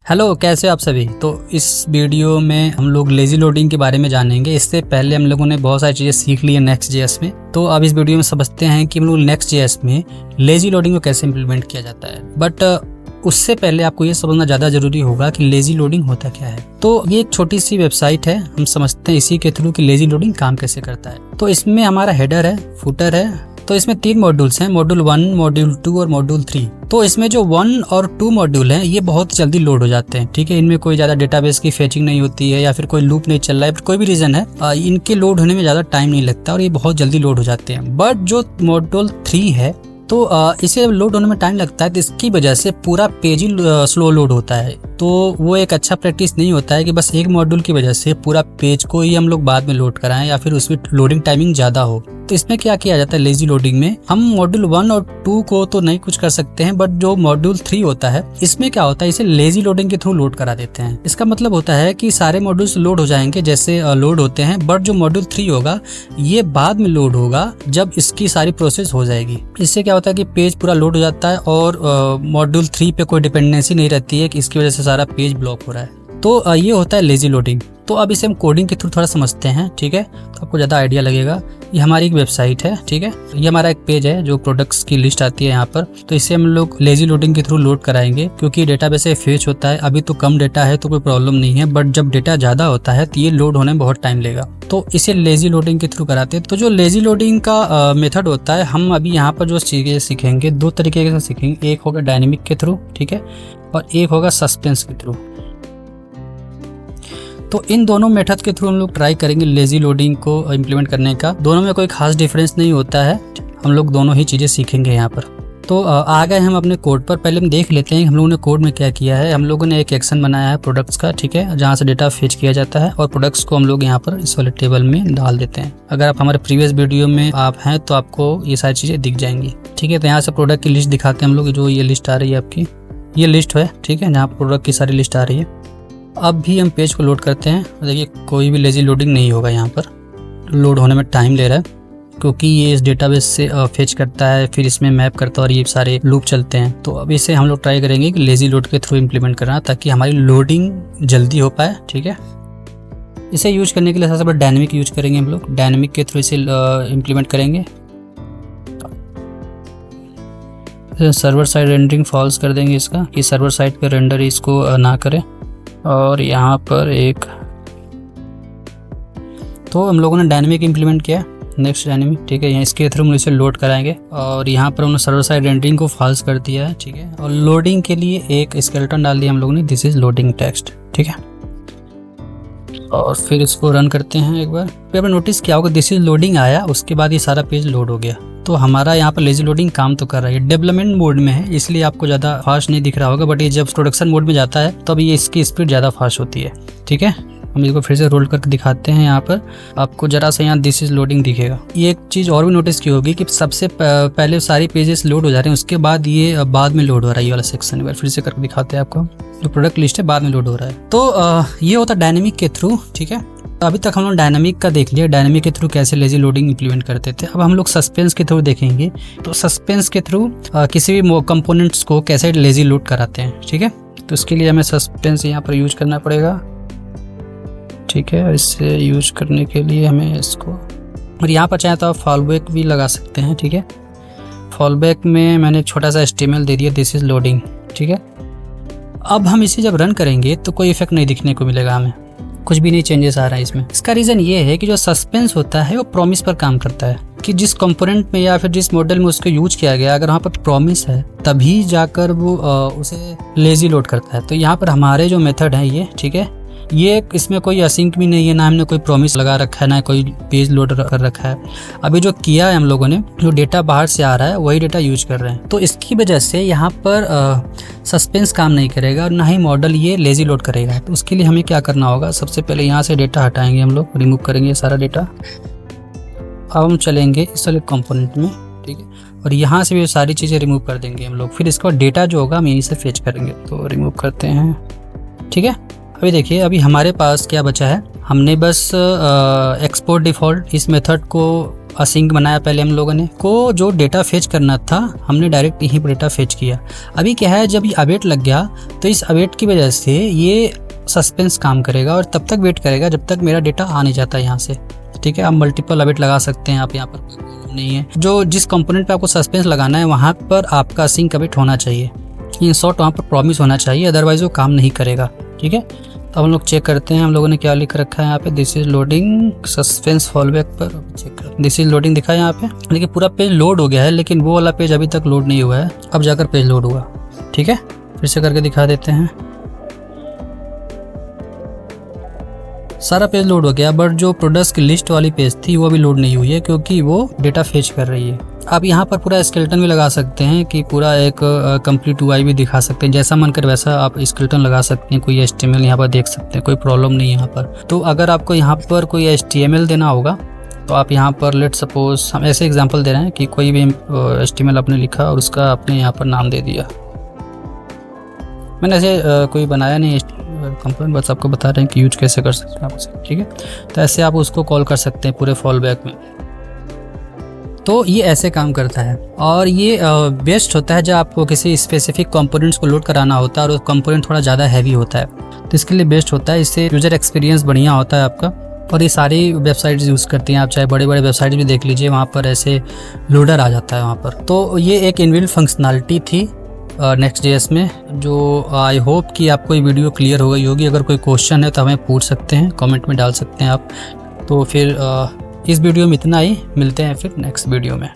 Hello, कैसे हो आप सभी। तो इस वीडियो में हम लोग लेजी लोडिंग के बारे में जानेंगे। इससे पहले हम लोगों ने बहुत सारी चीज़ें सीख ली है नेक्स्ट.जेएस में। तो अब इस वीडियो में समझते हैं कि हम लोग नेक्स्ट.जेएस में लेजी लोडिंग को कैसे इम्प्लीमेंट किया जाता है। बट उससे पहले आपको ये समझना ज़्यादा ज़रूरी होगा कि लेजी लोडिंग होता क्या है। तो ये एक छोटी सी वेबसाइट है, हम समझते हैं इसी के थ्रू कि लेजी लोडिंग काम कैसे करता है। तो इसमें हमारा हेडर है, फुटर है। तो इसमें 3 मॉड्यूल्स हैं, मॉड्यूल 1, मॉड्यूल 2 और मॉड्यूल 3। तो इसमें जो 1 और 2 मॉड्यूल हैं ये बहुत जल्दी लोड हो जाते हैं। ठीक है, इनमें कोई ज़्यादा डेटाबेस की फेचिंग नहीं होती है या फिर कोई लूप नहीं चल रहा है, कोई भी रीज़न है, इनके लोड होने में ज़्यादा टाइम नहीं लगता और ये बहुत जल्दी लोड हो जाते हैं। बट जो मॉड्यूल 3 है तो इसे लोड होने में टाइम लगता है, तो इसकी वजह से पूरा पेज ही स्लो लोड होता है। तो वो एक अच्छा प्रैक्टिस नहीं होता है कि बस एक मॉड्यूल की वजह से पूरा पेज को ही हम लोग बाद में लोड कराएं या फिर उसमें लोडिंग टाइमिंग ज़्यादा हो। तो इसमें क्या किया जाता है लेजी लोडिंग में, हम मॉड्यूल 1 और 2 को तो नहीं कुछ कर सकते हैं, बट जो मॉड्यूल 3 होता है इसमें क्या होता है, इसे लेजी लोडिंग के थ्रू लोड करा देते हैं। इसका मतलब होता है कि सारे मॉड्यूल्स लोड हो जाएंगे जैसे लोड होते हैं, बट जो मॉड्यूल 3 होगा ये बाद में लोड होगा जब इसकी सारी प्रोसेस हो जाएगी। इससे क्या होता है कि पेज पूरा लोड हो जाता है और मॉड्यूल 3 पे कोई डिपेंडेंसी नहीं रहती है कि इसकी वजह से सारा पेज ब्लॉक हो रहा है। तो ये होता है लेजी लोडिंग। तो अब इसे हम कोडिंग के थ्रू थोड़ा समझते हैं। ठीक है, तो आपको ज़्यादा आइडिया लगेगा। ये हमारी एक वेबसाइट है। ठीक है, ये हमारा एक पेज है जो प्रोडक्ट्स की लिस्ट आती है यहाँ पर। तो इसे हम लोग लेजी लोडिंग के थ्रू लोड कराएंगे क्योंकि डेटाबेस से फेच होता है। अभी तो कम डेटा है तो कोई प्रॉब्लम नहीं है, बट जब डेटा ज़्यादा होता है तो ये लोड होने में बहुत टाइम लेगा। तो इसे लेजी लोडिंग के थ्रू कराते हैं। तो जो लेजी लोडिंग का मेथड होता है, हम अभी यहाँ पर जो चीज़ें सीखेंगे 2 तरीके से सीखेंगे। एक होगा डायनेमिक के थ्रू, ठीक है, और एक होगा सस्पेंस के थ्रू। तो इन दोनों मेथड के थ्रू हम लोग ट्राई करेंगे लेजी लोडिंग को इम्प्लीमेंट करने का। दोनों में कोई खास डिफरेंस नहीं होता है, हम लोग दोनों ही चीज़ें सीखेंगे यहाँ पर। तो आ गए हम अपने कोड पर। पहले हम देख लेते हैं हम लोगों ने कोड में क्या किया है। हम लोगों ने एक एक्शन बनाया है प्रोडक्ट्स का, ठीक है, जहाँ से डेटा फेच किया जाता है और प्रोडक्ट्स को हम लोग यहाँ पर इस वाले टेबल में डाल देते हैं। अगर आप हमारे प्रीवियस वीडियो में आप हैं तो आपको ये सारी चीज़ें दिख जाएंगी। ठीक है, तो यहाँ से प्रोडक्ट की लिस्ट दिखाते हैं हम लोग। जो ये लिस्ट आ रही है आपकी, ये लिस्ट है, ठीक है, जहाँ प्रोडक्ट की सारी लिस्ट आ रही है। अब भी हम पेज को लोड करते हैं। देखिए कोई भी लेजी लोडिंग नहीं होगा, यहाँ पर लोड होने में टाइम ले रहा है क्योंकि ये इस डेटाबेस से फेच करता है, फिर इसमें मैप करता है और ये सारे लूप चलते हैं। तो अब इसे हम लोग ट्राई करेंगे कि लेजी लोड के थ्रू इम्प्लीमेंट करना ताकि हमारी लोडिंग जल्दी हो पाए। ठीक है, इसे यूज करने के लिए सबसे पहले डायनेमिक यूज करेंगे हम लोग। डायनेमिक के थ्रू इसे इम्प्लीमेंट करेंगे। सर्वर साइड रेंडरिंग फॉल्स कर देंगे इसका, कि सर्वर साइड पे रेंडर इसको ना करें। और यहाँ पर एक तो हम लोगों ने डायनेमिक इम्प्लीमेंट किया, नेक्स्ट डायनेमिक, ठीक है, यहाँ इसके थ्रू हम इसे लोड कराएंगे। और यहाँ पर हमने सर्वर साइड रेंडरिंग को फॉल्स कर दिया है, ठीक है। और लोडिंग के लिए एक स्केलेटन डाल दिया हम लोगों ने, दिस इज लोडिंग टेक्स्ट, ठीक है। और फिर इसको रन करते हैं एक बार। फिर आपने नोटिस किया होगा दिस इज लोडिंग आया, उसके बाद ये सारा पेज लोड हो गया। तो हमारा यहाँ पर लेजी लोडिंग काम तो कर रहा है। डेवलपमेंट मोड में है इसलिए आपको ज़्यादा फास्ट नहीं दिख रहा होगा, बट ये जब प्रोडक्शन मोड में जाता है तब ये इसकी स्पीड ज़्यादा फास्ट होती है। ठीक है, हम इसको फिर से रोल करके दिखाते हैं। यहाँ पर आपको जरा सा यहाँ दिस इज लोडिंग दिखेगा। ये एक चीज़ और भी नोटिस की होगी कि सबसे पहले सारी पेजेस लोड हो जा रहे हैं, उसके बाद ये बाद में लोड हो रहा है। ये वाला सेक्शन एक बार फिर से करके दिखाते हैं आपको। जो प्रोडक्ट लिस्ट है बाद में लोड हो रहा है। तो ये होता है डायनेमिक के थ्रू। ठीक है, अभी तक हम लोग डायनामिक का देख लिया, डायनामिक के थ्रू कैसे लेजी लोडिंग इंप्लीमेंट करते थे। अब हम लोग सस्पेंस के थ्रू देखेंगे। तो सस्पेंस के थ्रू किसी भी कंपोनेंट्स को कैसे लेजी लोड कराते हैं। ठीक है, तो इसके लिए हमें सस्पेंस यहाँ पर यूज करना पड़ेगा। ठीक है, इससे यूज करने के लिए हमें इसको, और यहाँ पर चाहे तो आप फॉलबैक भी लगा सकते हैं। ठीक है, फॉलबैक में मैंने एक छोटा सा HTML दे दिया, दिस इज लोडिंग। ठीक है, अब हम इसे जब रन करेंगे तो कोई इफेक्ट नहीं दिखने को मिलेगा हमें, कुछ भी नहीं चेंजेस आ रहा है इसमें। इसका रीज़न ये है कि जो सस्पेंस होता है वो प्रॉमिस पर काम करता है कि जिस कंपोनेंट में या फिर जिस मॉडल में उसको यूज किया गया, अगर वहाँ पर प्रॉमिस है तभी जाकर वो उसे लेजी लोड करता है। तो यहाँ पर हमारे जो मेथड है ये, ठीक है, ये इसमें कोई असिंक भी नहीं है, ना हमने कोई प्रॉमिस लगा रखा है, ना कोई पेज लोड कर रखा है। अभी जो किया है हम लोगों ने, जो डेटा बाहर से आ रहा है वही डेटा यूज कर रहे हैं। तो इसकी वजह से यहाँ पर सस्पेंस काम नहीं करेगा और ना ही मॉडल ये लेजी लोड करेगा। तो उसके लिए हमें क्या करना होगा, सबसे पहले यहाँ से डेटा हटाएंगे हम लोग, रिमूव करेंगे सारा डेटा। अब हम चलेंगे इस वाले कंपोनेंट में, ठीक है, और यहाँ से भी सारी चीज़ें रिमूव कर देंगे हम लोग। फिर इसके बाद डेटा जो होगा हम यहीं से फेच करेंगे। तो रिमूव करते हैं। ठीक है, अभी देखिए अभी हमारे पास क्या बचा है, हमने बस एक्सपोर्ट डिफ़ॉल्ट इस मेथड को असिंक बनाया पहले हम लोगों ने को, जो डेटा फेच करना था हमने डायरेक्ट यहीं पर डेटा फेच किया। अभी क्या है, जब ये अवेट लग गया तो इस अवेट की वजह से ये सस्पेंस काम करेगा और तब तक वेट करेगा जब तक मेरा डेटा आ नहीं जाता यहाँ से। ठीक है, आप मल्टीपल अवेट लगा सकते हैं, आप यहाँ पर कोई प्रॉब्लम नहीं है। जो जिस कंपोनेंट पे आपको सस्पेंस लगाना है वहाँ पर आपका असिंक अवेट होना चाहिए, इन शॉर्ट वहाँ पर प्रॉमिस होना चाहिए, अदरवाइज वो काम नहीं करेगा। ठीक है, तो हम लोग चेक करते हैं हम लोगों ने क्या लिख रखा है यहाँ पे, this is loading suspense fallback पर चेक कर, दिस इज लोडिंग दिखा है यहाँ पे। देखिए पूरा पेज लोड हो गया है, लेकिन वो वाला पेज अभी तक लोड नहीं हुआ है, अब जाकर पेज लोड हुआ। ठीक है, फिर से करके दिखा देते हैं। सारा पेज लोड हो गया, बट जो प्रोडक्ट्स की लिस्ट वाली पेज थी वो अभी लोड नहीं हुई है क्योंकि वो डेटा फेच कर रही है। आप यहाँ पर पूरा स्केलेटन भी लगा सकते हैं कि पूरा एक कंप्लीट UI भी दिखा सकते हैं, जैसा मन कर वैसा आप स्केलेटन लगा सकते हैं। कोई HTML यहाँ पर देख सकते हैं, कोई प्रॉब्लम नहीं है यहाँ पर। तो अगर आपको यहाँ पर कोई HTML देना होगा तो आप यहाँ पर लेट सपोज हम ऐसे एग्जांपल दे रहे हैं कि कोई भी HTML आपने लिखा और उसका आपने यहाँ पर नाम दे दिया। मैंने ऐसे कोई बनाया नहीं कंपोनेंट, बस आपको बता रहे हैं कि यूज कैसे कर सकते हैं आप उसे। ठीक है, तो ऐसे आप उसको कॉल कर सकते हैं पूरे फॉलबैक में। तो ये ऐसे काम करता है और ये बेस्ट होता है जब आपको किसी स्पेसिफिक कंपोनेंट्स को लोड कराना होता है और वो कंपोनेंट थोड़ा ज़्यादा हैवी होता है, तो इसके लिए बेस्ट होता है। इससे यूजर एक्सपीरियंस बढ़िया होता है आपका। और ये सारी वेबसाइट्स यूज़ करती हैं, आप चाहे बड़े बड़े वेबसाइट भी देख लीजिए, वहाँ पर ऐसे लोडर आ जाता है वहाँ पर। तो ये एक इनबिल्ट फंक्शनलिटी थी Next.js में, जो आई होप कि आपको ये वीडियो क्लियर हो गई होगी। अगर कोई क्वेश्चन है तो हमें पूछ सकते हैं, कमेंट में डाल सकते हैं आप। तो फिर इस वीडियो में इतना ही, मिलते हैं फिर नेक्स्ट वीडियो में।